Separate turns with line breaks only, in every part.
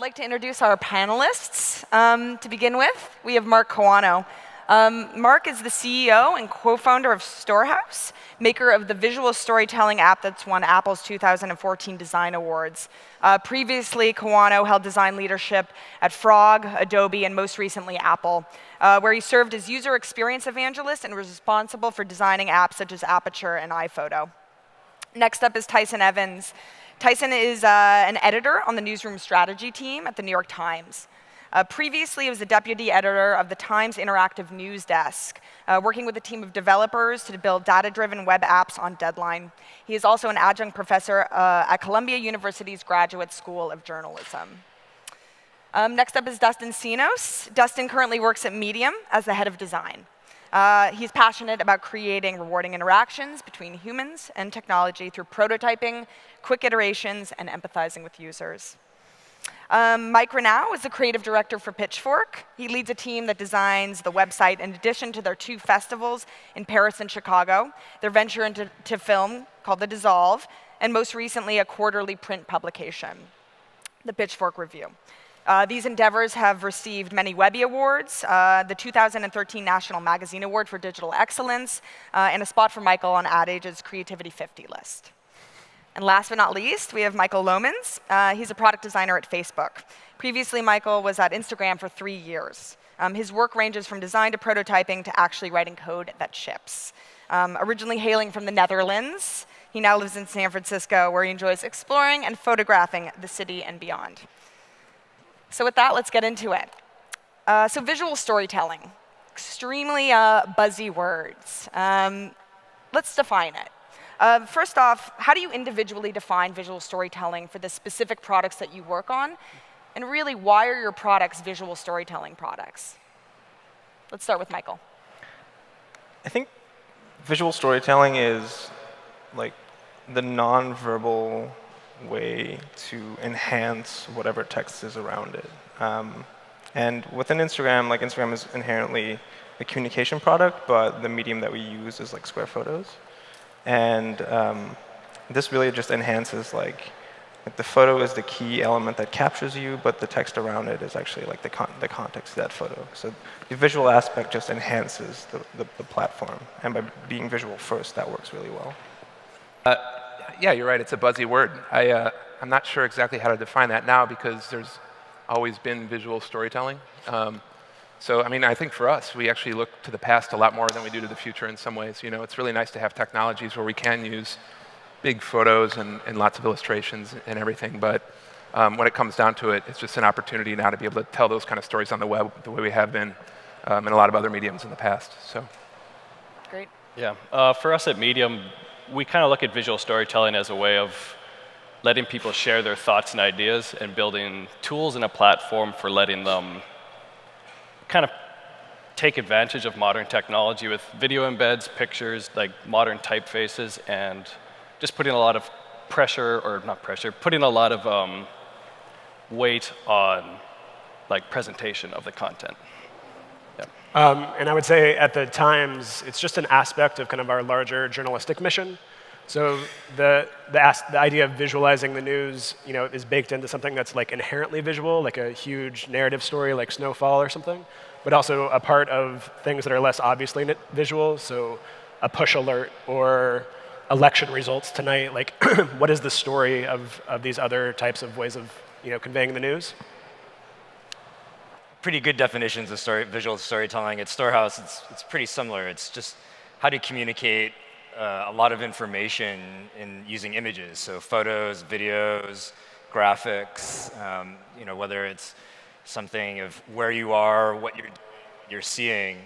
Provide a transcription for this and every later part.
like to introduce our panelists. To begin with, we have Mark Kawano. Mark is the CEO and co-founder of Storehouse, maker of the visual storytelling app that's won Apple's 2014 Design Awards. Previously, Kawano held design leadership at Frog, Adobe, and most recently Apple, where he served as user experience evangelist and was responsible for designing apps such as Aperture and iPhoto. Next up is Tyson Evans. Tyson is an editor on the newsroom strategy team at the New York Times. Previously, he was the deputy editor of the Times Interactive News Desk, working with a team of developers to build data-driven web apps on deadline. He is also an adjunct professor at Columbia University's Graduate School of Journalism. Next up is Dustin Senos. Dustin currently works at Medium as the head of design. He's passionate about creating rewarding interactions between humans and technology through prototyping, quick iterations, and empathizing with users. Mike Renaud is the creative director for Pitchfork. He leads a team that designs the website in addition to their 2 festivals in Paris and Chicago, their venture into film called The Dissolve, and most recently a quarterly print publication, the Pitchfork Review. These endeavors have received many Webby Awards, the 2013 National Magazine Award for Digital Excellence, and a spot for Michael on Ad Age's Creativity 50 list. And last but not least, we have Michael Lomans. He's a product designer at Facebook. Previously, Michael was at Instagram for 3 years. His work ranges from design to prototyping to actually writing code that ships. Originally hailing from the Netherlands, he now lives in San Francisco, where he enjoys exploring and photographing the city and beyond. So with that, let's get into it. So visual storytelling, extremely buzzy words. Let's define it. First off, how do you individually define visual storytelling for the specific products that you work on? And really, why are your products visual storytelling products? Let's start with Michael.
I think visual storytelling is like the nonverbal way to enhance whatever text is around it. And within Instagram, like Instagram is inherently a communication product, but the medium that we use is like square photos. And this really just enhances like the photo is the key element that captures you, but the text around it is actually like the context of that photo. So the visual aspect just enhances the platform. And by being visual first, that works really well.
Yeah, you're right. It's a buzzy word. I'm not sure exactly how to define that now because there's always been visual storytelling. So, I mean, I think for us, we actually look to the past a lot more than we do to the future in some ways. You know, it's really nice to have technologies where we can use big photos and lots of illustrations and everything. But when it comes down to it, it's just an opportunity now to be able to tell those kind of stories on the web the way we have been in a lot of other mediums in the past. So,
great.
Yeah, for us at Medium, we kind of look at visual storytelling as a way of letting people share their thoughts and ideas and building tools and a platform for letting them kind of take advantage of modern technology with video embeds, pictures, like modern typefaces, and just putting a lot of pressure, or not pressure, putting a lot of weight on like presentation of the content. Yeah.
And I would say at the Times, it's just an aspect of kind of our larger journalistic mission. So the idea of visualizing the news, you know, is baked into something that's like inherently visual, like a huge narrative story like Snowfall or something, but also a part of things that are less obviously visual. So a push alert or election results tonight. Like, what is the story of these other types of ways of conveying the news?
Pretty good definitions of visual storytelling. At Storehouse, it's pretty similar. It's just how to communicate a lot of information in using images, so photos, videos, graphics. Whether it's something of where you are, what you're seeing,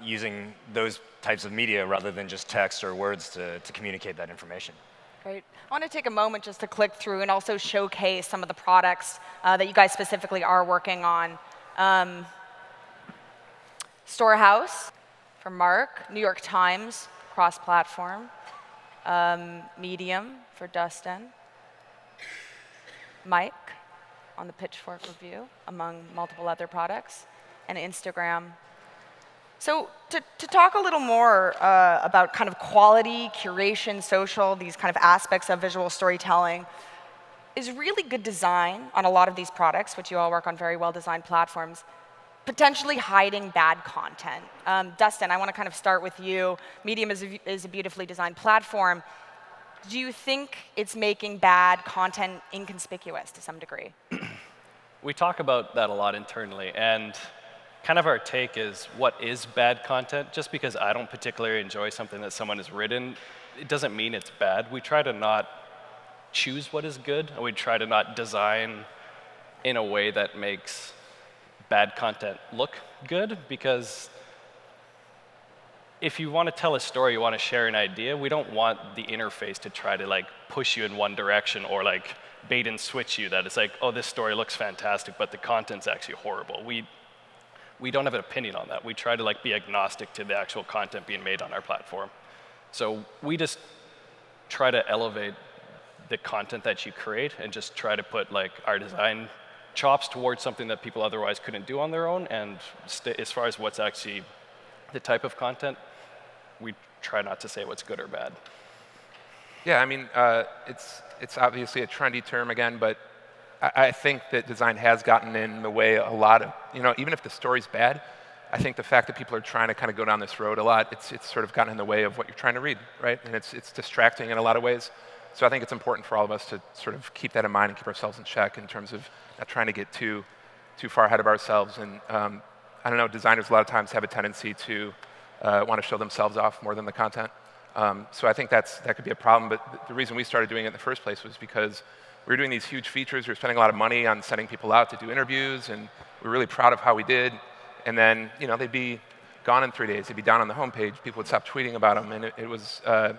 using those types of media rather than just text or words to communicate that information.
Great. I want to take a moment just to click through and also showcase some of the products that you guys specifically are working on. Storehouse for Mark, New York Times, cross-platform, Medium for Dustin, Mike on the Pitchfork Review, among multiple other products, and Instagram. So to talk a little more about kind of quality, curation, social, these kind of aspects of visual storytelling, is really good design on a lot of these products, which you all work on very well-designed platforms, potentially hiding bad content? Dustin, I want to kind of start with you. Medium is a beautifully designed platform. Do you think it's making bad content inconspicuous to some degree?
We talk about that a lot internally, and kind of our take is, what is bad content? Just because I don't particularly enjoy something that someone has written, it doesn't mean it's bad. We try to not choose what is good, and we try to not design in a way that makes bad content look good, because if you want to tell a story, you want to share an idea, we don't want the interface to try to like push you in one direction or like bait and switch you, that it's like, oh, this story looks fantastic, but the content's actually horrible. We don't have an opinion on that. We try to like be agnostic to the actual content being made on our platform. So we just try to elevate the content that you create and just try to put like our design chops towards something that people otherwise couldn't do on their own. And as far as what's actually the type of content, we try not to say what's good or bad.
Yeah, I mean, it's obviously a trendy term again, but I think that design has gotten in the way a lot of, even if the story's bad, I think the fact that people are trying to kind of go down this road a lot, it's sort of gotten in the way of what you're trying to read, right? And it's distracting in a lot of ways. So I think it's important for all of us to sort of keep that in mind and keep ourselves in check in terms of not trying to get too far ahead of ourselves. And I don't know, designers a lot of times have a tendency to want to show themselves off more than the content. So I think that could be a problem. But the reason we started doing it in the first place was because we were doing these huge features. We were spending a lot of money on sending people out to do interviews, and we were really proud of how we did. And then, they'd be gone in 3 days. They'd be down on the homepage. People would stop tweeting about them, and it was, kind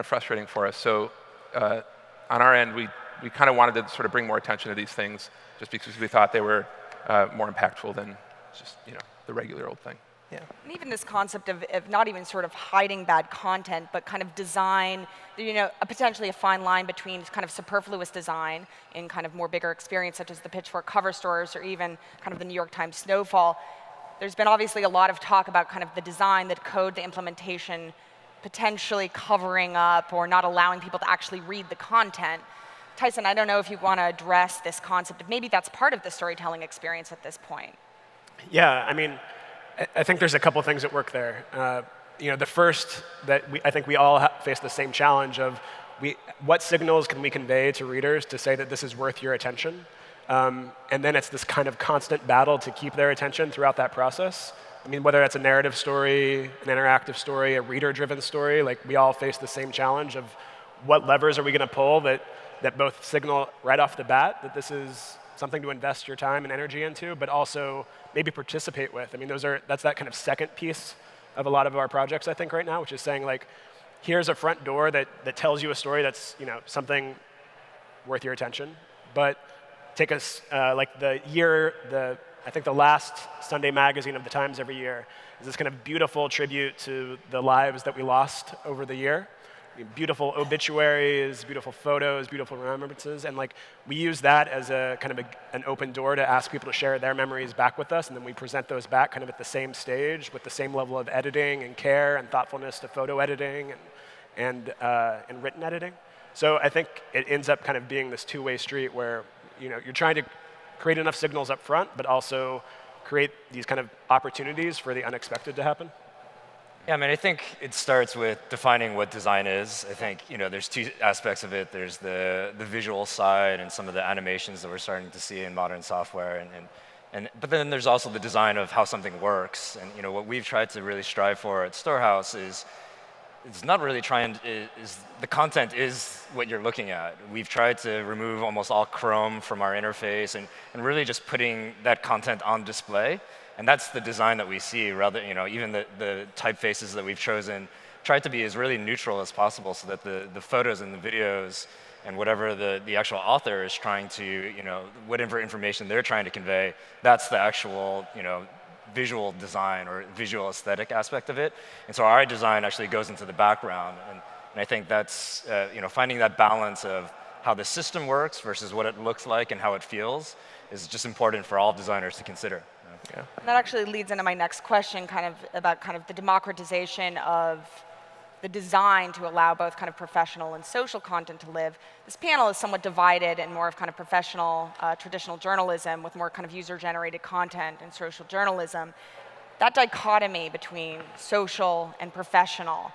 of frustrating for us. So on our end, we kind of wanted to sort of bring more attention to these things, just because we thought they were more impactful than just, the regular old thing. Yeah.
And even this concept of not even sort of hiding bad content, but kind of design, potentially a fine line between kind of superfluous design in kind of more bigger experience, such as the Pitchfork cover stories or even kind of the New York Times Snowfall. There's been obviously a lot of talk about kind of the design, the code, the implementation, potentially covering up or not allowing people to actually read the content. Tyson, I don't know if you want to address this concept of maybe that's part of the storytelling experience at this point.
Yeah, I mean, I think there's a couple things at work there. The first that I think we all face the same challenge of what signals can we convey to readers to say that this is worth your attention? And then it's this kind of constant battle to keep their attention throughout that process. I mean, whether that's a narrative story, an interactive story, a reader-driven story, like we all face the same challenge of what levers are we going to pull that both signal right off the bat that this is something to invest your time and energy into, but also maybe participate with. I mean, that's that kind of second piece of a lot of our projects, I think, right now, which is saying, like, here's a front door that tells you a story that's, something worth your attention. But take us, I think the last Sunday magazine of the Times every year is this kind of beautiful tribute to the lives that we lost over the year. Beautiful obituaries, beautiful photos, beautiful remembrances, and we use that as a kind of an open door to ask people to share their memories back with us, and then we present those back kind of at the same stage with the same level of editing and care and thoughtfulness to photo editing and written editing. So I think it ends up kind of being this two-way street where you're trying to create enough signals up front, but also create these kind of opportunities for the unexpected to happen.
Yeah, I mean, I think it starts with defining what design is. I think, there's two aspects of it. There's the visual side and some of the animations that we're starting to see in modern software. But then there's also the design of how something works. And, what we've tried to really strive for at Storehouse is not really the content is what you're looking at. We've tried to remove almost all Chrome from our interface and really just putting that content on display. And that's the design that we see, rather, even the typefaces that we've chosen, tried to be as really neutral as possible so that the photos and the videos and whatever the actual author is trying to, whatever information they're trying to convey, that's the actual, visual design or visual aesthetic aspect of it. And so our design actually goes into the background. And I think that's, finding that balance of how the system works versus what it looks like and how it feels is just important for all designers to consider.
Yeah.
And that actually leads into my next question, kind of about kind of the democratization of the design to allow both kind of professional and social content to live. This panel is somewhat divided in more of kind of professional, traditional journalism with more kind of user-generated content and social journalism. That dichotomy between social and professional,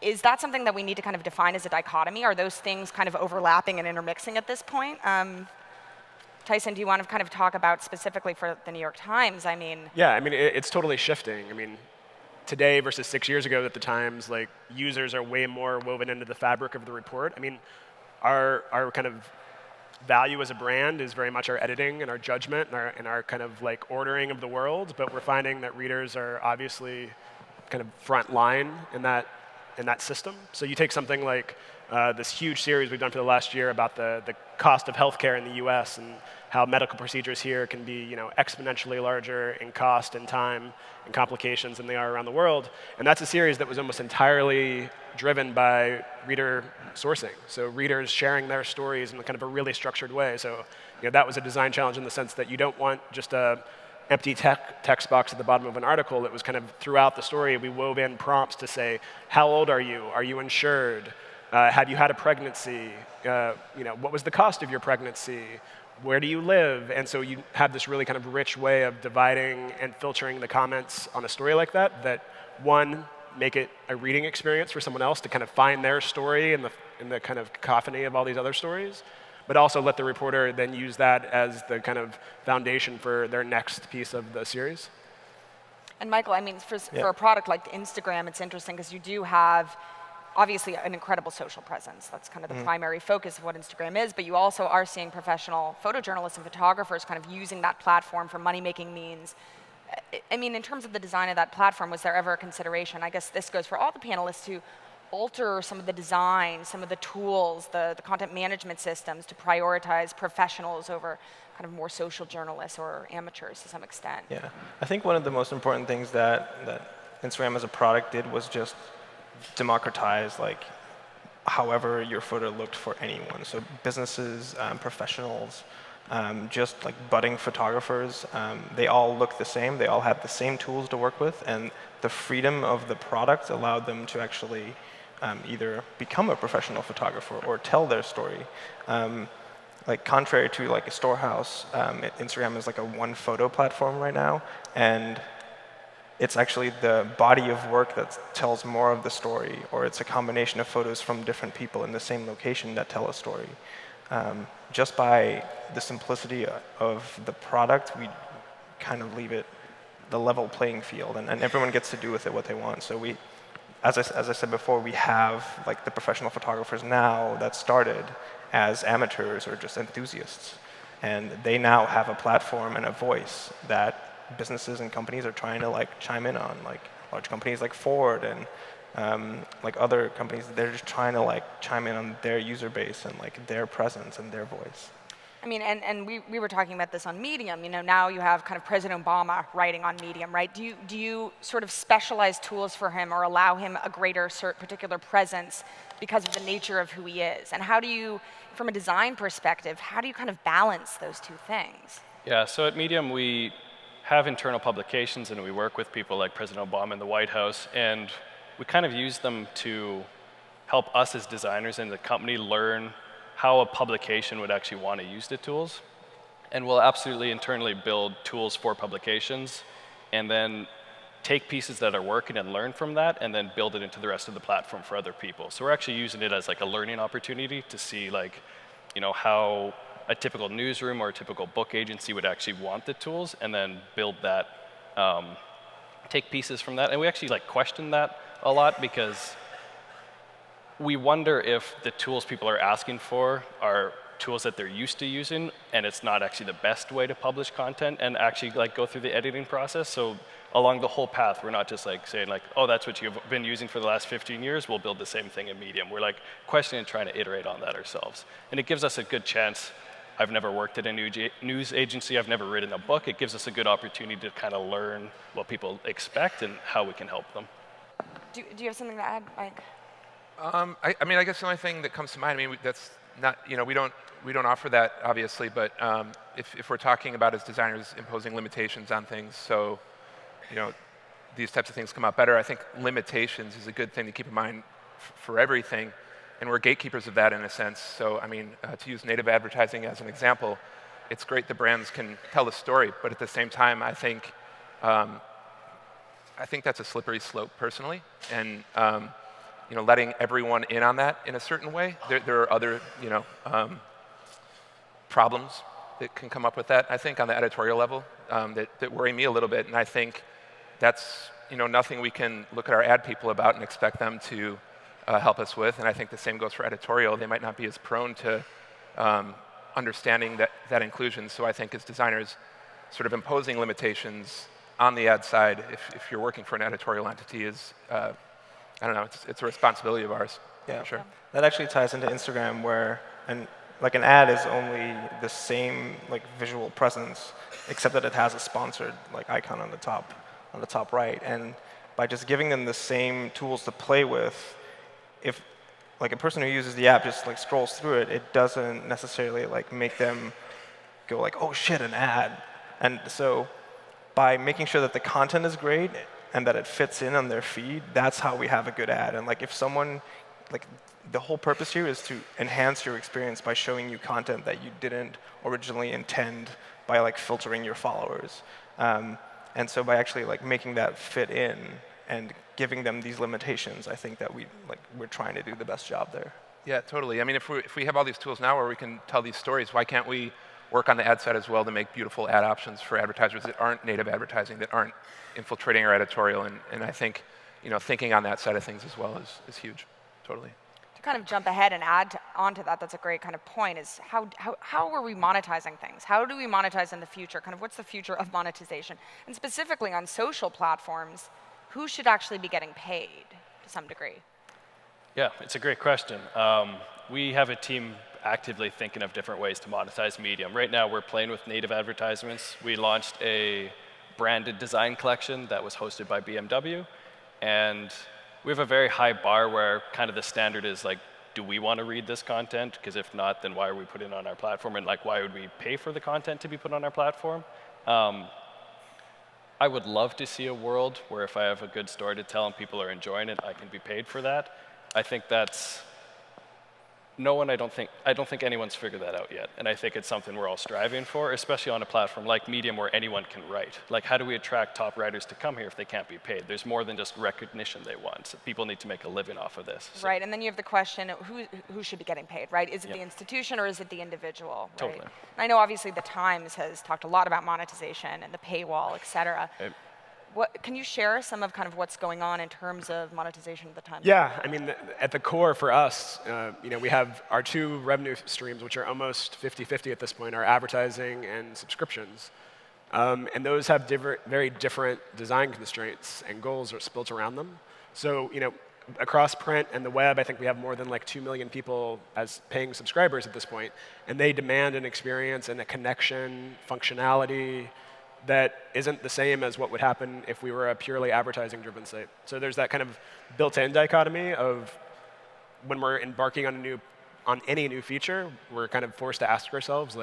is that something that we need to kind of define as a dichotomy? Are those things kind of overlapping and intermixing at this point? Tyson, do you want to kind of talk about specifically for the New York Times? I mean,
yeah, I mean, it's totally shifting. I mean, today versus 6 years ago at the Times, like users are way more woven into the fabric of the report. I mean, our kind of value as a brand is very much our editing and our judgment and our kind of like ordering of the world, but we're finding that readers are obviously kind of front line in that system. So you take something like this huge series we've done for the last year about the cost of healthcare in the US and how medical procedures here can be exponentially larger in cost and time and complications than they are around the world. And that's a series that was almost entirely driven by reader sourcing. So readers sharing their stories in kind of a really structured way. So that was a design challenge in the sense that you don't want just a empty text box at the bottom of an article. It was kind of throughout the story, we wove in prompts to say, how old are you? Are you insured? Have you had a pregnancy? What was the cost of your pregnancy? Where do you live? And so you have this really kind of rich way of dividing and filtering the comments on a story like that one, make it a reading experience for someone else to kind of find their story in the kind of cacophony of all these other stories, but also let the reporter then use that as the kind of foundation for their next piece of the series.
And Michael, I mean, for a product like Instagram, it's interesting because you do have obviously an incredible social presence. That's kind of the primary focus of what Instagram is, but you also are seeing professional photojournalists and photographers kind of using that platform for money-making means. I mean, in terms of the design of that platform, was there ever a consideration, I guess this goes for all the panelists, to alter some of the design, some of the tools, the content management systems to prioritize professionals over kind of more social journalists or amateurs to some extent?
Yeah, I think one of the most important things that Instagram as a product did was just democratize however your photo looked for anyone. So businesses, professionals, just like budding photographers, they all look the same. They all had the same tools to work with, and the freedom of the product allowed them to actually either become a professional photographer or tell their story. Contrary to like a storehouse, Instagram is like a one photo platform right now, and it's actually the body of work that tells more of the story, or it's a combination of photos from different people in the same location that tell a story. Just by the simplicity of the product, we kind of leave it the level playing field, and everyone gets to do with it what they want. So we, as I said before, we have like the professional photographers now that started as amateurs or just enthusiasts, and they now have a platform and a voice that businesses and companies are trying to like chime in on, like large companies like Ford and like other companies. They're just trying to like chime in on their user base and like their presence and their voice.
I mean, and we were talking about this on Medium. Now you have kind of President Obama writing on Medium, right? Do you sort of specialize tools for him or allow him a greater particular presence because of the nature of who he is? And how do you, from a design perspective, how do you kind of balance those two things?
Yeah, so at Medium, we have internal publications, and we work with people like President Obama in the White House, and we kind of use them to help us as designers and the company learn how a publication would actually want to use the tools. And we'll absolutely internally build tools for publications, and then take pieces that are working and learn from that, and then build it into the rest of the platform for other people. So we're actually using it as like a learning opportunity to see how a typical newsroom or a typical book agency would actually want the tools, and then build that, take pieces from that. And we actually question that a lot, because we wonder if the tools people are asking for are tools that they're used to using, and it's not actually the best way to publish content and actually go through the editing process. So along the whole path, we're not just saying oh, that's what you've been using for the last 15 years, we'll build the same thing in Medium. We're questioning and trying to iterate on that ourselves. And it gives us a good chance. I've never worked at a news agency. I've never written a book. It gives us a good opportunity to kind of learn what people expect and how we can help them.
Do you have something to add, Mike?
I guess the only thing that comes to mind, that's not, we don't offer that, obviously, but if we're talking about as designers imposing limitations on things, so, these types of things come out better. I think limitations is a good thing to keep in mind for everything, and we're gatekeepers of that in a sense. So I mean, to use native advertising as an example, it's great the brands can tell a story, but at the same time, I think that's a slippery slope personally, and letting everyone in on that in a certain way. There are other problems that can come up with that. I think on the editorial level that worry me a little bit, and I think that's nothing we can look at our ad people about and expect them to help us with. And I think the same goes for editorial. They might not be as prone to understanding that inclusion. So I think as designers, sort of imposing limitations on the ad side, if you're working for an editorial entity, is I don't know. It's a responsibility of ours.
Yeah,
for sure.
That actually ties into Instagram, where an ad is only the same visual presence, except that it has a sponsored icon on the top right. And by just giving them the same tools to play with, if a person who uses the app just scrolls through it, it doesn't necessarily make them go oh shit, an ad. And so by making sure that the content is great and that it fits in on their feed, that's how we have a good ad. And if someone, the whole purpose here is to enhance your experience by showing you content that you didn't originally intend by filtering your followers. And so by actually making that fit in and giving them these limitations, I think that we're trying to do the best job there.
Yeah, totally. I mean, if we have all these tools now where we can tell these stories, why can't we work on the ad side as well to make beautiful ad options for advertisers that aren't native advertising, that aren't infiltrating our editorial? And I think thinking on that side of things as well is huge. Totally.
To kind of jump ahead and add onto that, that's a great kind of point, is how are we monetizing things? How do we monetize in the future? Kind of what's the future of monetization? And specifically on social platforms, who should actually be getting paid to some degree?
Yeah, it's a great question. We have a team actively thinking of different ways to monetize Medium. Right now, we're playing with native advertisements. We launched a branded design collection that was hosted by BMW, and we have a very high bar where kind of the standard is do we want to read this content? Because if not, then why are we putting it on our platform? And why would we pay for the content to be put on our platform? I would love to see a world where if I have a good story to tell and people are enjoying it, I can be paid for that. I think that's I don't think anyone's figured that out yet. And I think it's something we're all striving for, especially on a platform like Medium where anyone can write. How do we attract top writers to come here if they can't be paid? There's more than just recognition they want. So people need to make a living off of this. So.
Right, and then you have the question, who should be getting paid, right? Is it the institution or is it the individual? Right?
Totally.
And I know obviously the Times has talked a lot about monetization and the paywall, et cetera. Can you share some of kind of what's going on in terms of monetization at the Times?
Yeah, I mean, at the core for us, we have our two revenue streams, which are almost 50-50 at this point, are advertising and subscriptions. And those have very different design constraints and goals are built around them. So, across print and the web, I think we have more than 2 million people as paying subscribers at this point, and they demand an experience and a connection, functionality, that isn't the same as what would happen if we were a purely advertising-driven site. So there's that kind of built-in dichotomy of when we're embarking on any new feature, we're kind of forced to ask ourselves,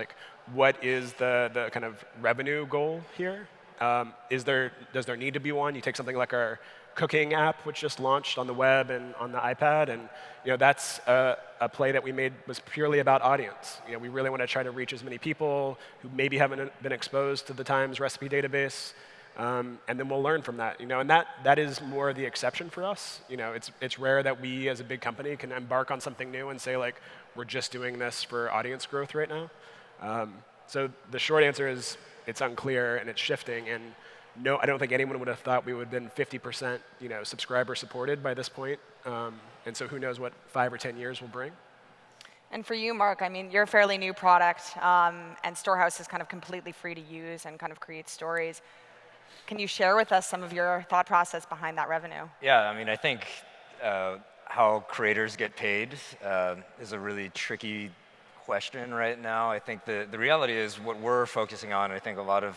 what is the kind of revenue goal here? Does there need to be one? You take something like our cooking app, which just launched on the web and on the iPad, and that's a play that we made was purely about audience. We really want to try to reach as many people who maybe haven't been exposed to the Times recipe database, and then we'll learn from that. And that is more the exception for us. It's rare that we as a big company can embark on something new and say we're just doing this for audience growth right now. So the short answer is it's unclear and it's shifting. And no, I don't think anyone would have thought we would have been 50% subscriber supported by this point. And so who knows what 5 or 10 years will bring.
And for you, Mark, I mean, you're a fairly new product, and Storehouse is kind of completely free to use and kind of create stories. Can you share with us some of your thought process behind that revenue?
Yeah, I mean, I think how creators get paid is a really tricky question right now. I think the reality is what we're focusing on, I think a lot of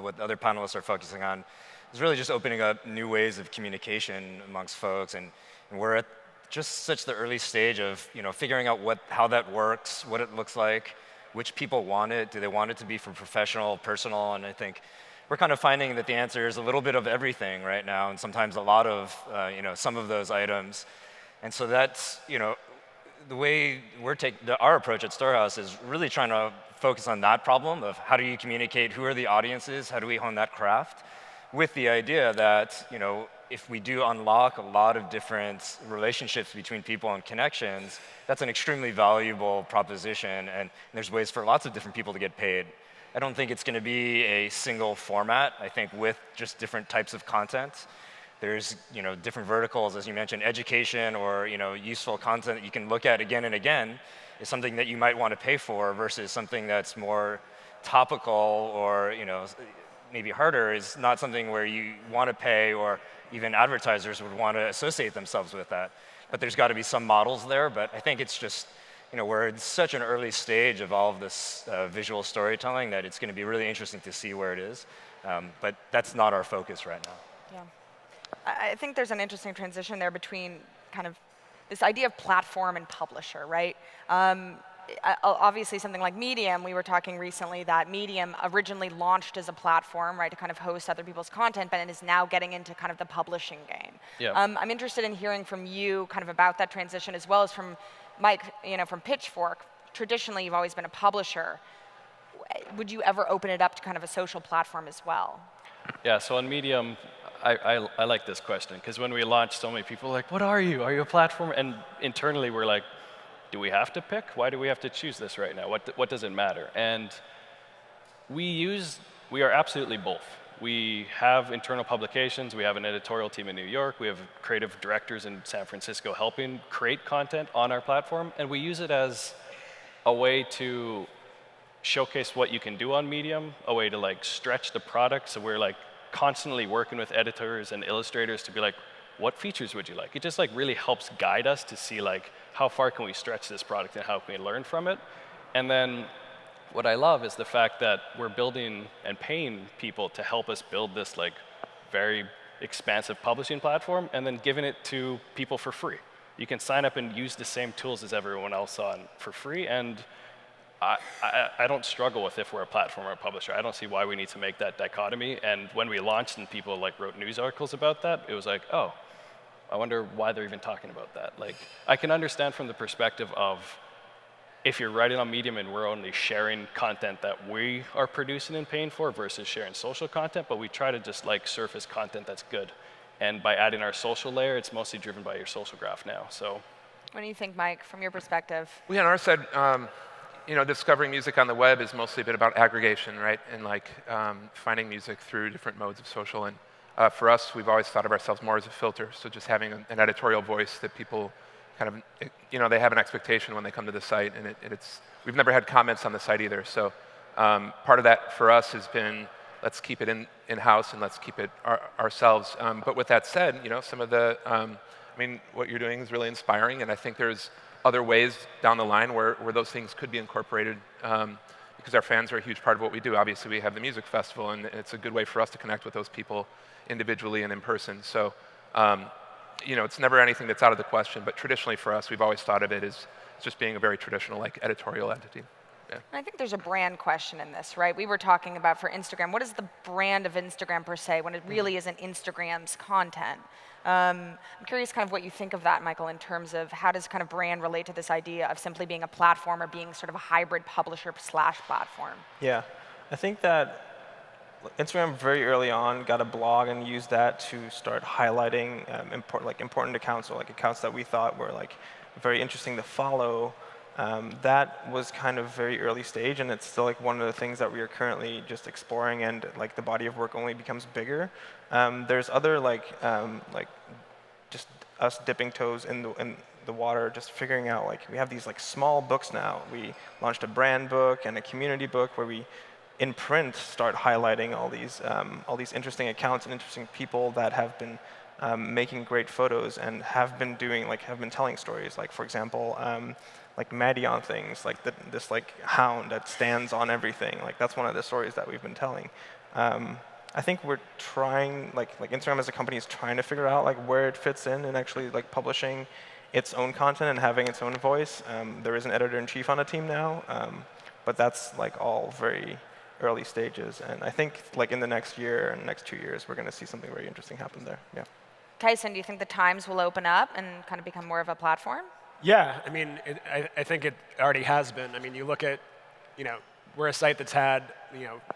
what other panelists are focusing on, is really just opening up new ways of communication amongst folks. And we're at just such the early stage of figuring out how that works, what it looks like, which people want it. Do they want it to be for professional, personal? And I think we're kind of finding that the answer is a little bit of everything right now, and sometimes a lot of some of those items. And so that's the way our approach at Storehouse is really trying to focus on that problem of how do you communicate, who are the audiences, how do we hone that craft, with the idea that if we do unlock a lot of different relationships between people and connections, that's an extremely valuable proposition, and there's ways for lots of different people to get paid. I don't think it's going to be a single format. I think with just different types of content, there's different verticals, as you mentioned, education or useful content that you can look at again and again is something that you might want to pay for versus something that's more topical or maybe harder is not something where you want to pay or even advertisers would want to associate themselves with that. But there's got to be some models there. But I think it's just we're in such an early stage of all of this visual storytelling that it's going to be really interesting to see where it is. But that's not our focus right now.
Yeah. I think there's an interesting transition there between kind of this idea of platform and publisher, right? Obviously, something like Medium, we were talking recently that Medium originally launched as a platform, right, to kind of host other people's content, but it is now getting into kind of the publishing game.
Yeah.
I'm interested in hearing from you kind of about that transition, as well as from Mike, from Pitchfork. Traditionally, you've always been a publisher. Would you ever open it up to kind of a social platform as well?
Yeah, so on Medium, I like this question, because when we launched, so many people were like, what are you? Are you a platform? And internally, we're like, do we have to pick? Why do we have to choose this right now? What does it matter? And we are absolutely both. We have internal publications. We have an editorial team in New York. We have creative directors in San Francisco helping create content on our platform. And we use it as a way to showcase what you can do on Medium, a way to stretch the product. So we're constantly working with editors and illustrators to be like, what features would you like? It just really helps guide us to see how far can we stretch this product and how can we learn from it. And then what I love is the fact that we're building and paying people to help us build this very expansive publishing platform and then giving it to people for free. You can sign up and use the same tools as everyone else on for free. And I don't struggle with if we're a platform or a publisher. I don't see why we need to make that dichotomy. And when we launched and people wrote news articles about that, it was oh, I wonder why they're even talking about that. I can understand from the perspective of if you're writing on Medium and we're only sharing content that we are producing and paying for versus sharing social content, but we try to just surface content that's good. And by adding our social layer, it's mostly driven by your social graph now. So,
what do you think, Mike, from your perspective?
We on our side, discovering music on the web is mostly a bit about aggregation, right? And finding music through different modes of social. And for us, we've always thought of ourselves more as a filter. So just having an editorial voice that people kind of, they have an expectation when they come to the site. And we've never had comments on the site either. So part of that for us has been, let's keep it in-house and let's keep it ourselves. But with that said, some of the, what you're doing is really inspiring. And I think there's other ways down the line where those things could be incorporated because our fans are a huge part of what we do. Obviously, we have the music festival, and it's a good way for us to connect with those people individually and in person. So, it's never anything that's out of the question, but traditionally for us, we've always thought of it as just being a very traditional editorial entity. Yeah.
I think there's a brand question in this, right? We were talking about for Instagram, what is the brand of Instagram per se when it really isn't Instagram's content? I'm curious kind of what you think of that, Michael, in terms of how does kind of brand relate to this idea of simply being a platform or being sort of a hybrid publisher/platform?
Yeah, I think that Instagram very early on got a blog and used that to start highlighting important accounts or accounts that we thought were very interesting to follow. That was kind of very early stage, and it's still one of the things that we are currently just exploring, and the body of work only becomes bigger. There's other just us dipping toes in the water, just figuring out we have these small books now. We launched a brand book and a community book where we in print start highlighting all these interesting accounts and interesting people that have been making great photos and have been telling stories. For example, Maddie on things, this hound that stands on everything. That's one of the stories that we've been telling. I think we're trying, Instagram as a company is trying to figure out where it fits in and actually publishing its own content and having its own voice. There is an editor-in-chief on the team now, but that's all very early stages. And I think like in the next year and next 2 years, we're going to see something very interesting happen there. Yeah.
Tyson, do you think the Times will open up and kind of become more of a platform?
Yeah, I mean, I think it already has been. I mean, you look at, we're a site that's had,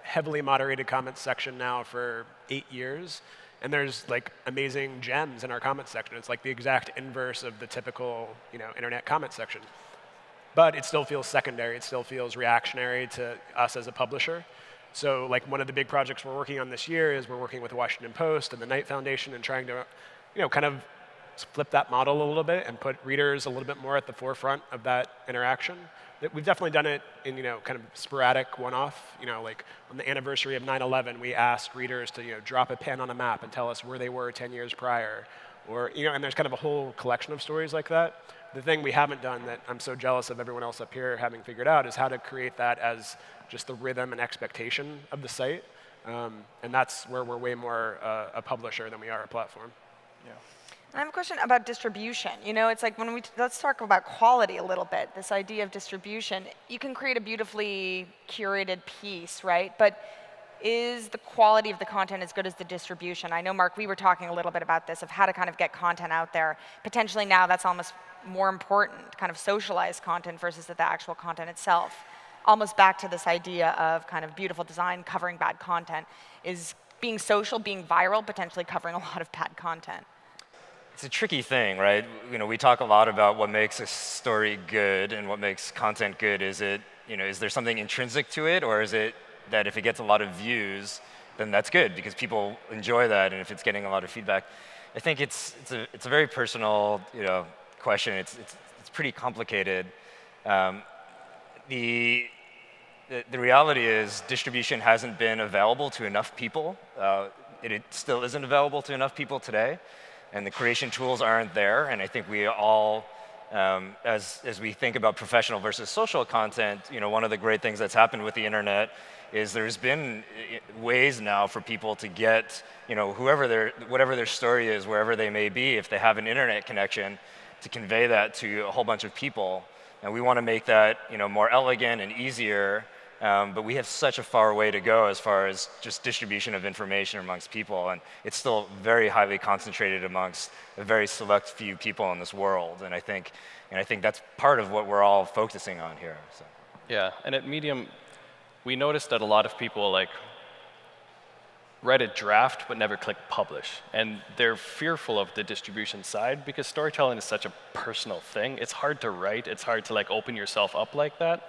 heavily moderated comments section now for 8 years, and there's like amazing gems in our comment section. It's like the exact inverse of the typical, internet comment section. But it still feels secondary. It still feels reactionary to us as a publisher. So like one of the big projects we're working on this year is we're working with the Washington Post and the Knight Foundation and trying to, kind of flip that model a little bit and put readers a little bit more at the forefront of that interaction. We've definitely done it in, kind of sporadic one-off. Like on the anniversary of 9/11, we asked readers to, drop a pin on a map and tell us where they were 10 years prior. Or, and there's kind of a whole collection of stories like that. The thing we haven't done that I'm so jealous of everyone else up here having figured out is how to create that as just the rhythm and expectation of the site. And that's where we're way more a publisher than we are a platform.
Yeah.
I have a question about distribution. It's like let's talk about quality a little bit. This idea of distribution, you can create a beautifully curated piece, right? But is the quality of the content as good as the distribution? I know, Mark, we were talking a little bit about this, of how to kind of get content out there. Potentially now that's almost more important, kind of socialized content versus the actual content itself. Almost back to this idea of kind of beautiful design covering bad content. Is being social, being viral, potentially covering a lot of bad content?
It's a tricky thing, right? We talk a lot about what makes a story good and what makes content good. Is it, is there something intrinsic to it, or is it that if it gets a lot of views, then that's good because people enjoy that, and if it's getting a lot of feedback, I think it's a very personal, question. It's pretty complicated. The reality is distribution hasn't been available to enough people. It still isn't available to enough people today. And the creation tools aren't there. And I think we all, as we think about professional versus social content, one of the great things that's happened with the internet is there's been ways now for people to get, whatever their story is, wherever they may be, if they have an internet connection, to convey that to a whole bunch of people. And we want to make that, more elegant and easier. But we have such a far way to go as far as just distribution of information amongst people, and it's still very highly concentrated amongst a very select few people in this world. And I think that's part of what we're all focusing on here. So.
Yeah, and at Medium, we noticed that a lot of people write a draft but never click publish, and they're fearful of the distribution side because storytelling is such a personal thing. It's hard to write. It's hard to open yourself up like that.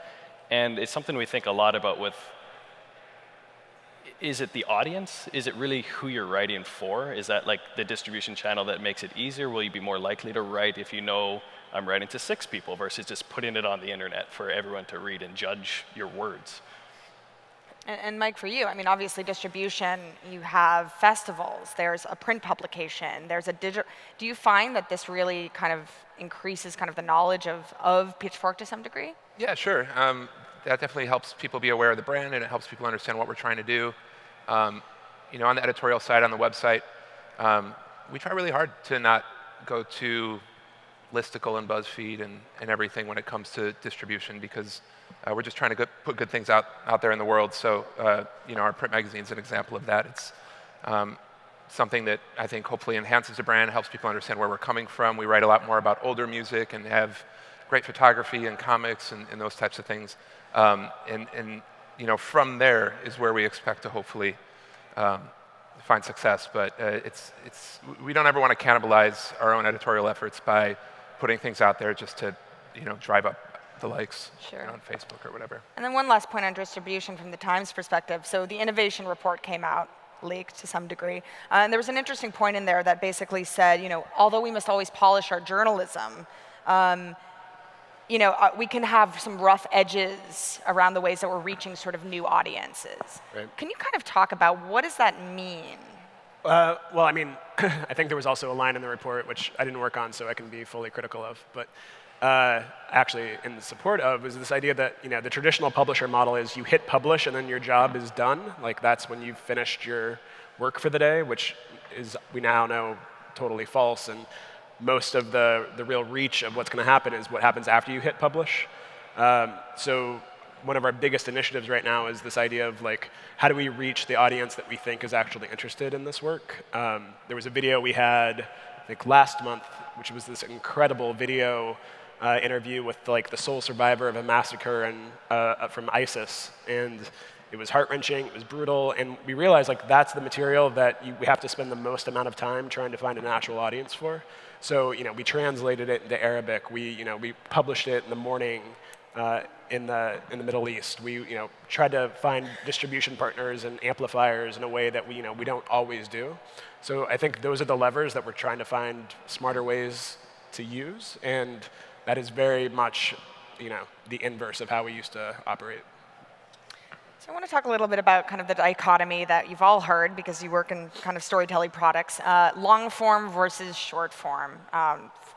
And it's something we think a lot about with, is it the audience? Is it really who you're writing for? Is that the distribution channel that makes it easier? Will you be more likely to write if you know I'm writing to 6 people versus just putting it on the internet for everyone to read and judge your words?
And Mike, for you, I mean, obviously distribution, you have festivals, there's a print publication, there's a digital. Do you find that this really kind of increases kind of the knowledge of Pitchfork to some degree?
Yeah, sure. That definitely helps people be aware of the brand, and it helps people understand what we're trying to do. On the editorial side, on the website, we try really hard to not go to Listicle and BuzzFeed and everything when it comes to distribution, because we're just trying to put good things out there in the world. So, our print magazine is an example of that. It's something that I think hopefully enhances the brand, helps people understand where we're coming from. We write a lot more about older music and have great photography and comics and those types of things. From there is where we expect to hopefully find success. But we don't ever want to cannibalize our own editorial efforts by putting things out there just to drive up the likes on Facebook or whatever.
And then one last point on distribution from the Times perspective. So the innovation report came out, leaked to some degree. And there was an interesting point in there that basically said, although we must always polish our journalism, we can have some rough edges around the ways that we're reaching sort of new audiences.
Right.
Can you kind of talk about what does that mean?
Well, I mean, I think there was also a line in the report, which I didn't work on, so I can be fully critical of. But actually, in support of, is this idea that the traditional publisher model is you hit publish and then your job is done. That's when you've finished your work for the day, which is, we now know, totally false. And most of the real reach of what's going to happen is what happens after you hit publish. So one of our biggest initiatives right now is this idea of like, how do we reach the audience that we think is actually interested in this work? There was a video we had, I think last month, which was this incredible video interview with like the sole survivor of a massacre from ISIS, and it was heart-wrenching, it was brutal, and we realized like that's the material that we have to spend the most amount of time trying to find a natural audience for. So we translated it into Arabic. We published it in the morning in the Middle East. We tried to find distribution partners and amplifiers in a way that we don't always do. So I think those are the levers that we're trying to find smarter ways to use, and that is very much the inverse of how we used to operate.
So I want to talk a little bit about kind of the dichotomy that you've all heard because you work in kind of storytelling products, long form versus short form.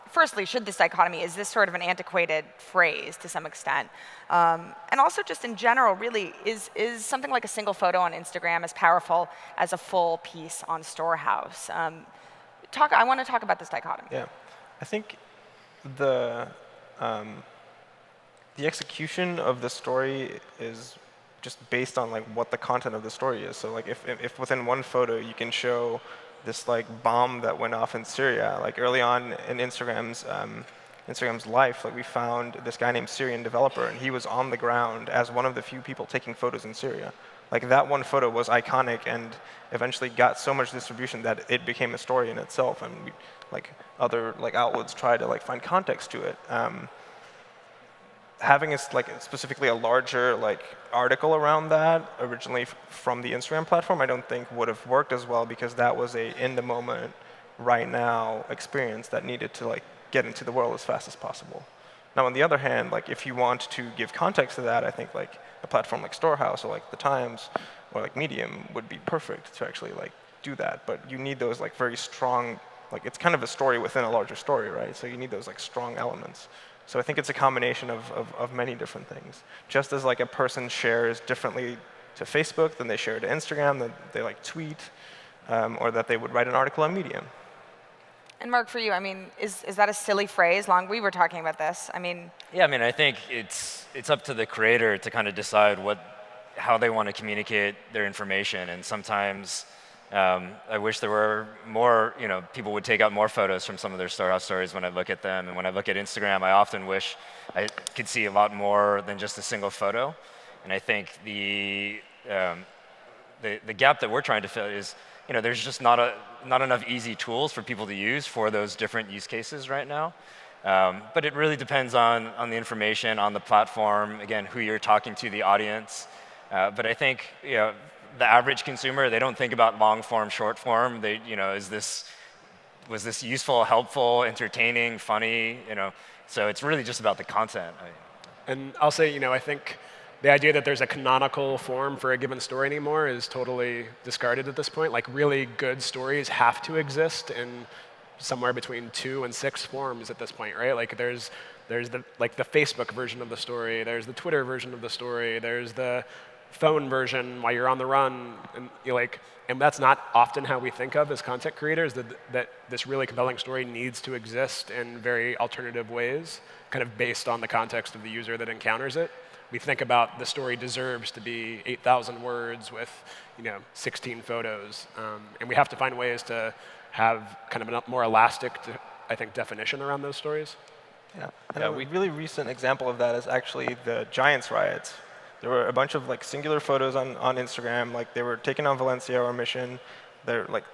Firstly, should this dichotomy, is this sort of an antiquated phrase to some extent? And also just in general, really, is something like a single photo on Instagram as powerful as a full piece on Storehouse? I want to talk about this dichotomy.
Yeah, I think the execution of the story is just based on like what the content of the story is. So like if within one photo you can show this like bomb that went off in Syria, like early on in Instagram's life, like we found this guy named Syrian Developer, and he was on the ground as one of the few people taking photos in Syria. Like that one photo was iconic and eventually got so much distribution that it became a story in itself, and other outlets try to like find context to it. Having specifically a larger article around that originally from the Instagram platform, I don't think would have worked as well, because that was a in the moment, right now experience that needed to get into the world as fast as possible. Now, on the other hand, if you want to give context to that, I think a platform like Storehouse or The Times or Medium would be perfect to actually do that. But you need those very strong, it's kind of a story within a larger story, right? So you need those strong elements. So I think it's a combination of many different things. Just as a person shares differently to Facebook than they share to Instagram, that they tweet, or that they would write an article on Medium.
And Mark, for you, is that a silly phrase? We were talking about this.
Yeah, I think it's up to the creator to kind of decide how they want to communicate their information. And sometimes I wish there were more, people would take out more photos from some of their Storehouse stories when I look at them. And when I look at Instagram, I often wish I could see a lot more than just a single photo. And I think the gap that we're trying to fill is, there's just not enough easy tools for people to use for those different use cases right now. But it really depends on the information, on the platform, again, who you're talking to, the audience. But I think, the average consumer, they don't think about long form, short form. They, was this useful, helpful, entertaining, funny? So it's really just about the content.
And I'll say, I think the idea that there's a canonical form for a given story anymore is totally discarded at this point. Really good stories have to exist in somewhere between 2 and 6 forms at this point, right? There's the Facebook version of the story, there's the Twitter version of the story, there's the phone version while you're on the run, and and that's not often how we think of as content creators, that this really compelling story needs to exist in very alternative ways, kind of based on the context of the user that encounters it. We think about the story deserves to be 8,000 words with 16 photos, and we have to find ways to have kind of a more elastic, I think, definition around those stories.
Yeah, and a really recent example of that is actually the Giants riots. There were a bunch of singular photos on Instagram, they were taken on Valencia or mission.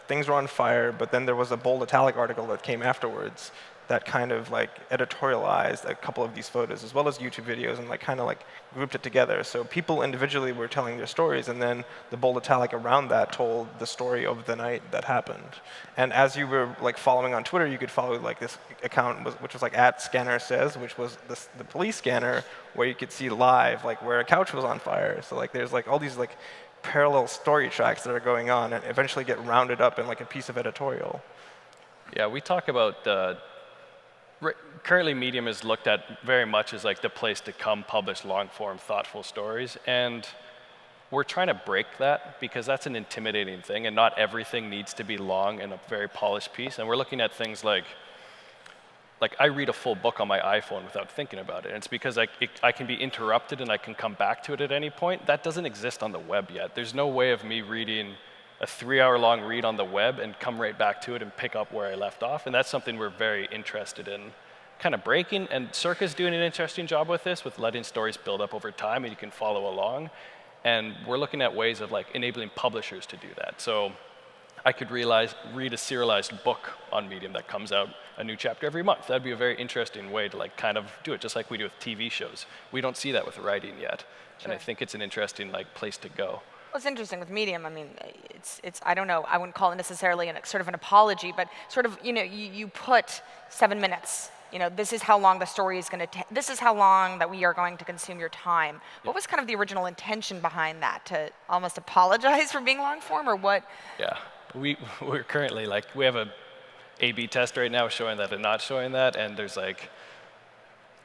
Things were on fire, but then there was a bold italic article that came afterwards that kind of editorialized a couple of these photos, as well as YouTube videos, and kind of grouped it together. So people individually were telling their stories, and then the bold italic around that told the story of the night that happened. And as you were following on Twitter, you could follow this account which was @ScannerSays, which was the police scanner, where you could see live where a couch was on fire. So there's all these parallel story tracks that are going on, and eventually get rounded up in a piece of editorial.
Yeah, we talk about currently Medium is looked at very much as the place to come publish long-form, thoughtful stories, and we're trying to break that because that's an intimidating thing, and not everything needs to be long and a very polished piece. And we're looking at things like like I read a full book on my iPhone without thinking about it. And it's because I can be interrupted and I can come back to it at any point. That doesn't exist on the web yet. There's no way of me reading a 3-hour-long read on the web and come right back to it and pick up where I left off. And that's something we're very interested in kind of breaking. And Circa's doing an interesting job with this, with letting stories build up over time and you can follow along. And we're looking at ways of like enabling publishers to do that. So I could read a serialized book on Medium that comes out a new chapter every month. That'd be a very interesting way to like kind of do it, just like we do with TV shows. We don't see that with writing yet, and I think it's an interesting like place to go.
Well, it's interesting with Medium. I mean, it's I don't know. I wouldn't call it necessarily sort of an apology, but sort of you put 7 minutes. This is how long the story is going to take. This is how long that we are going to consume your time. What was kind of the original intention behind that? To almost apologize for being long form, or what?
Yeah. We're currently like, we have a A/B test right now showing that and not showing that, and there's like,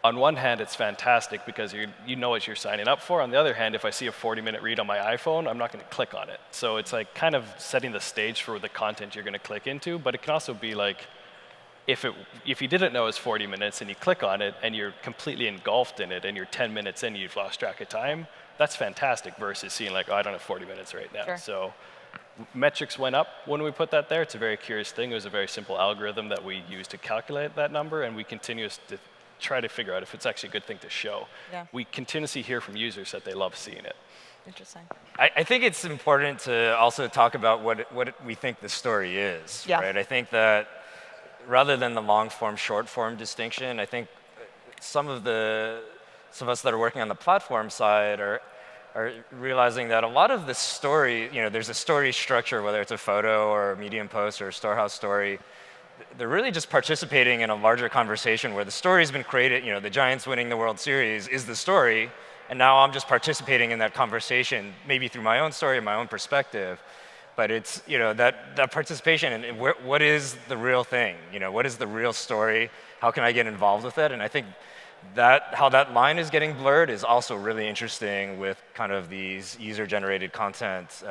on one hand it's fantastic because you know what you're signing up for. On the other hand, if I see a 40-minute read on my iPhone, I'm not going to click on it. So it's like kind of setting the stage for the content you're going to click into, but it can also be like, if you didn't know it's 40 minutes and you click on it and you're completely engulfed in it and you're 10 minutes in, you've lost track of time, that's fantastic versus seeing like, oh, I don't have 40 minutes right now.
Sure.
So metrics went up when we put that there. It's a very curious thing. It was a very simple algorithm that we used to calculate that number, and we continue to try to figure out if it's actually a good thing to show.
Yeah.
We continuously hear from users that they love seeing it.
Interesting.
I think it's important to also talk about what we think the story is.
Yeah.
Right? I think that rather than the long form, short form distinction, I think some of us that are working on the platform side are realizing that a lot of the story, there's a story structure, whether it's a photo or a Medium post or a Storehouse story. They're really just participating in a larger conversation where the story's been created. The Giants winning the World Series is the story, and now I'm just participating in that conversation, maybe through my own story, my own perspective. But it's that participation and what is the real thing? What is the real story? How can I get involved with it? And I think how that line is getting blurred is also really interesting with kind of these user-generated content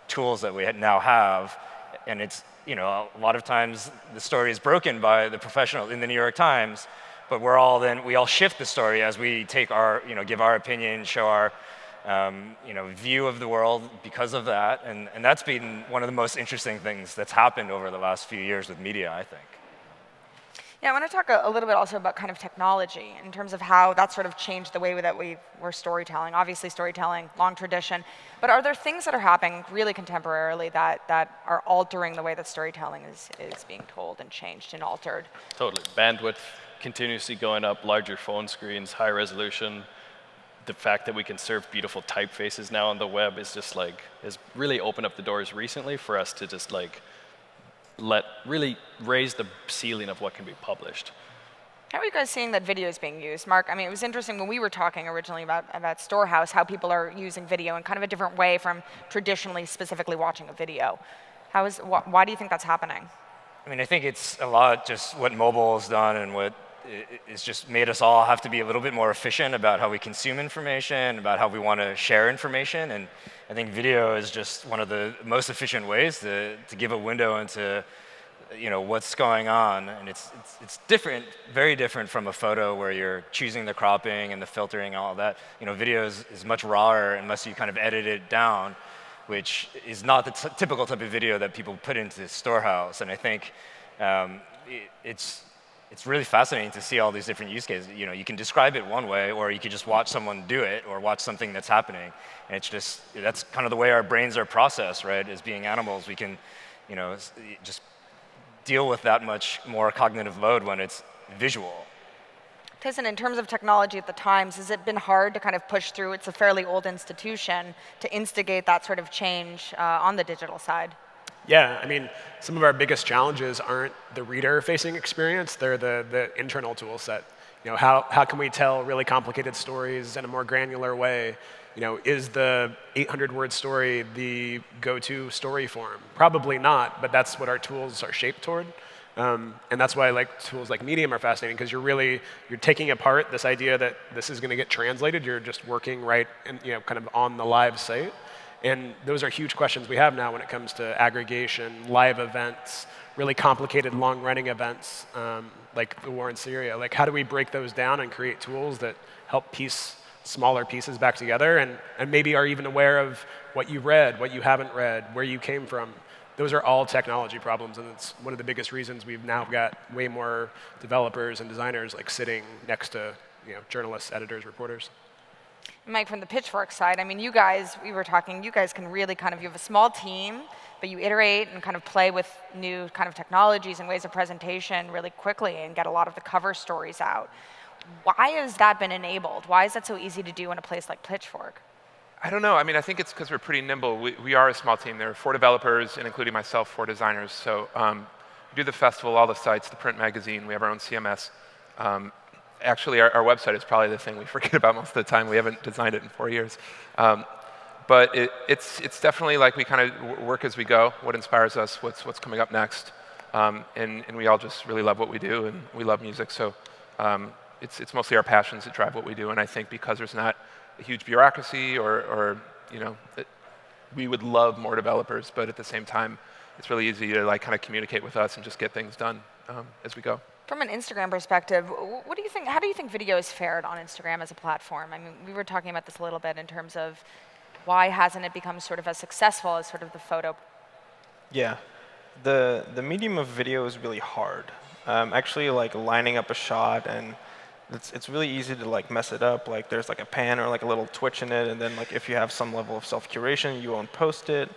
tools that we now have. And it's a lot of times the story is broken by the professional in the New York Times, but we all shift the story as we take our give our opinion, show our view of the world because of that, and that's been one of the most interesting things that's happened over the last few years with media, I think.
Yeah, I want to talk a little bit also about kind of technology in terms of how that sort of changed the way that we're storytelling. Obviously, storytelling, long tradition, but are there things that are happening really contemporarily that are altering the way that storytelling is being told and changed and altered?
Totally. Bandwidth continuously going up, larger phone screens, high resolution. The fact that we can serve beautiful typefaces now on the web is just like, has really opened up the doors recently for us to just like really raise the ceiling of what can be published.
How are you guys seeing that video is being used? Mark, I mean, it was interesting when we were talking originally about Storehouse, how people are using video in kind of a different way from traditionally specifically watching a video. Why do you think that's happening?
I mean, I think it's a lot just what mobile has done and what it's just made us all have to be a little bit more efficient about how we consume information, about how we want to share information. And I think video is just one of the most efficient ways to give a window into what's going on. And it's different, very different from a photo where you're choosing the cropping and the filtering and all of that. Video is much rawer unless you kind of edit it down, which is not the typical type of video that people put into Storehouse. And I think it's really fascinating to see all these different use cases. You can describe it one way, or you could just watch someone do it, or watch something that's happening. And that's kind of the way our brains are processed, right? As being animals, we can, just deal with that much more cognitive load when it's visual.
Tyson, in terms of technology at the Times, has it been hard to kind of push through? It's a fairly old institution to instigate that sort of change on the digital side.
Yeah, I mean, some of our biggest challenges aren't the reader-facing experience, they're the internal tool set. How can we tell really complicated stories in a more granular way? Is the 800-word story the go-to story form? Probably not, but that's what our tools are shaped toward. And that's why tools like Medium are fascinating, because you're taking apart this idea that this is going to get translated. You're just working right and kind of on the live site. And those are huge questions we have now when it comes to aggregation, live events, really complicated long-running events like the war in Syria. Like, how do we break those down and create tools that help piece smaller pieces back together and maybe are even aware of what you read, what you haven't read, where you came from? Those are all technology problems, and it's one of the biggest reasons we've now got way more developers and designers like sitting next to journalists, editors, reporters.
Mike, from the Pitchfork side, I mean, you guys, we were talking, you guys can really kind of, you have a small team, but you iterate and kind of play with new kind of technologies and ways of presentation really quickly and get a lot of the cover stories out. Why has that been enabled? Why is that so easy to do in a place like Pitchfork?
I don't know. I mean, I think it's because we're pretty nimble. We are a small team. There are 4 developers, and including myself, 4 designers. So we do the festival, all the sites, the print magazine. We have our own CMS. Actually, our website is probably the thing we forget about most of the time. We haven't designed it in 4 years. But it's definitely like we kind of work as we go, what inspires us, what's coming up next. And we all just really love what we do, and we love music. So it's mostly our passions that drive what we do. And I think because there's not a huge bureaucracy or we would love more developers, but at the same time, it's really easy to like kind of communicate with us and just get things done as we go.
From an Instagram perspective, what do you think? How do you think video has fared on Instagram as a platform? I mean, we were talking about this a little bit in terms of why hasn't it become sort of as successful as sort of the photo?
Yeah, the medium of video is really hard. Actually, like lining up a shot, and it's really easy to like mess it up. Like there's like a pan or like a little twitch in it, and then like if you have some level of self-curation, you won't post it.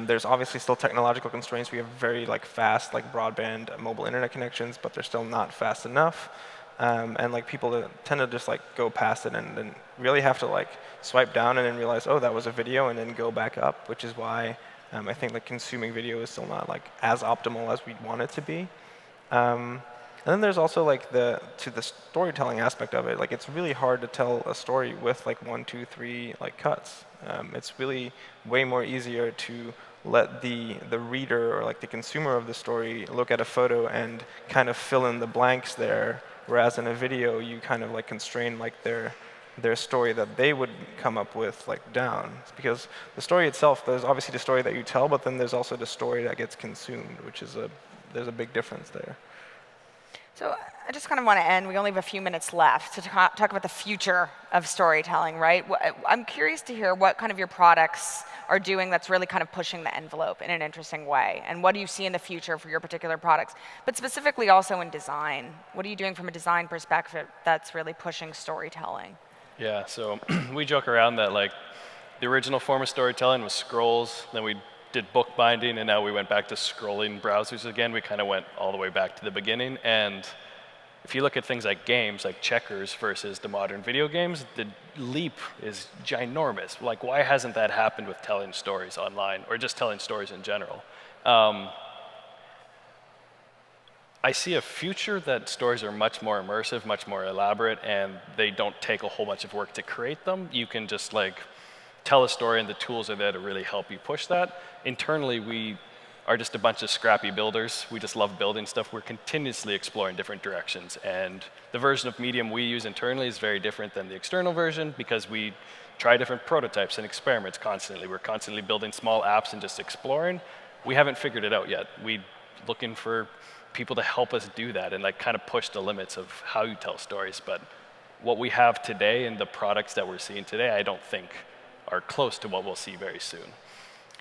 There's obviously still technological constraints. We have very like fast like broadband mobile internet connections, but they're still not fast enough. And like people tend to just like go past it and then really have to like swipe down and then realize, oh, that was a video, and then go back up, which is why I think like consuming video is still not like as optimal as we'd want it to be. And then there's also like the storytelling aspect of it. Like it's really hard to tell a story with like 1, 2, 3 like cuts. It's really way more easier to let the reader or like the consumer of the story look at a photo and kind of fill in the blanks there. Whereas in a video, you kind of like constrain like their story that they would come up with like down. Because the story itself, there's obviously the story that you tell, but then there's also the story that gets consumed, which is there's a big difference there.
So I just kind of want to end. We only have a few minutes left to talk about the future of storytelling, right? I'm curious to hear what kind of your products are doing that's really kind of pushing the envelope in an interesting way. And what do you see in the future for your particular products? But specifically also in design. What are you doing from a design perspective that's really pushing storytelling?
Yeah, so we joke around that like the original form of storytelling was scrolls, then we did bookbinding, and now we went back to scrolling browsers again. We kind of went all the way back to the beginning. And if you look at things like games, like checkers versus the modern video games, the leap is ginormous. Like, why hasn't that happened with telling stories online, or just telling stories in general? I see a future that stories are much more immersive, much more elaborate, and they don't take a whole bunch of work to create them. You can just like tell a story, and the tools are there to really help you push that. Internally, we are just a bunch of scrappy builders. We just love building stuff. We're continuously exploring different directions. And the version of Medium we use internally is very different than the external version because we try different prototypes and experiments constantly. We're constantly building small apps and just exploring. We haven't figured it out yet. We're looking for people to help us do that and like kind of push the limits of how you tell stories. But what we have today and the products that we're seeing today, I don't think are close to what we'll see very soon.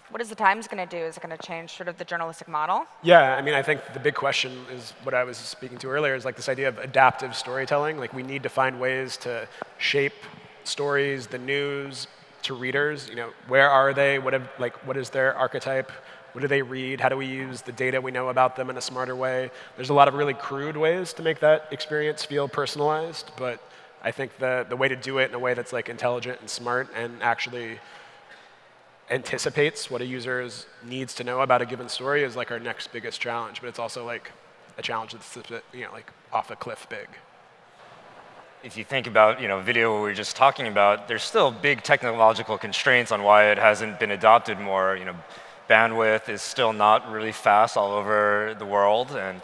What is the Times going to do? Is it going to change sort of the journalistic model?
Yeah, I mean, I think the big question is what I was speaking to earlier, is like this idea of adaptive storytelling. Like we need to find ways to shape stories, the news, to readers. Where are they? What is their archetype? What do they read? How do we use the data we know about them in a smarter way? There's a lot of really crude ways to make that experience feel personalized, but I think the way to do it in a way that's like intelligent and smart and actually anticipates what a user needs to know about a given story is like our next biggest challenge. But it's also like a challenge that's like off a cliff big.
If you think about video we were just talking about, there's still big technological constraints on why it hasn't been adopted more. Bandwidth is still not really fast all over the world, and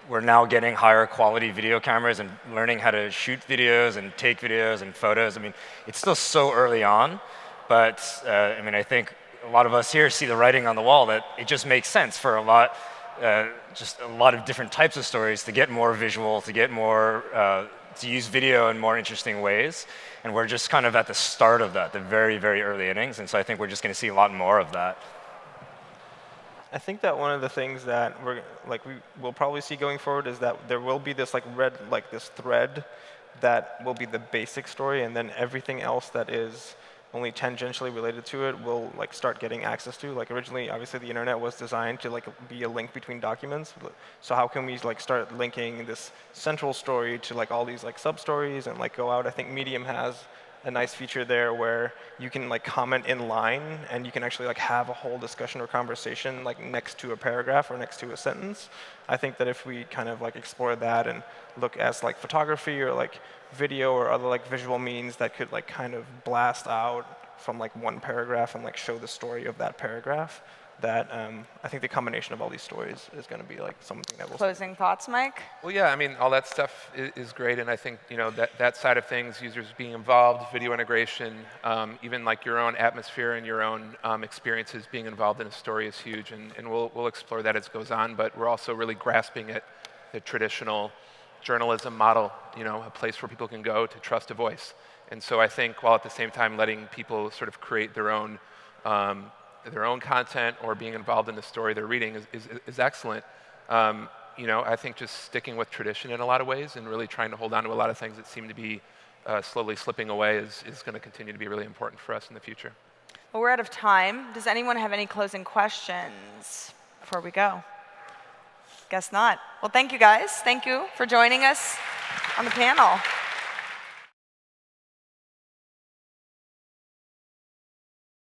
we're now getting higher quality video cameras and learning how to shoot videos and take videos and photos. I mean, it's still so early on, But I mean, I think a lot of us here see the writing on the wall that it just makes sense for just a lot of different types of stories to get more visual, to get more, to use video in more interesting ways. And we're just kind of at the start of that, the very, very early innings. And so I think we're just going to see a lot more of that.
I think that one of the things that we will probably see going forward is that there will be this this thread that will be the basic story, and then everything else that is only tangentially related to it will start getting access to. Originally, obviously, the internet was designed to be a link between documents. So how can we start linking this central story to all these sub-stories and go out? I think Medium has a nice feature there where you can comment in line, and you can actually have a whole discussion or conversation next to a paragraph or next to a sentence. I think that if we kind of explore that and look as photography or video or other visual means that could kind of blast out from one paragraph and show the story of that paragraph, that I think the combination of all these stories is going to be something that will.
Closing thoughts, Mike?
Well, yeah, I mean, all that stuff is great, and I think that side of things, users being involved, video integration, even your own atmosphere and your own experiences being involved in a story is huge, and we'll explore that as it goes on. But we're also really grasping at the traditional journalism model, a place where people can go to trust a voice. And so I think while at the same time letting people sort of create their own content or being involved in the story they're reading is excellent. I think just sticking with tradition in a lot of ways and really trying to hold on to a lot of things that seem to be slowly slipping away is going to continue to be really important for us in the future.
Well, we're out of time. Does anyone have any closing questions before we go? Guess not. Well, thank you, guys. Thank you for joining us on the panel.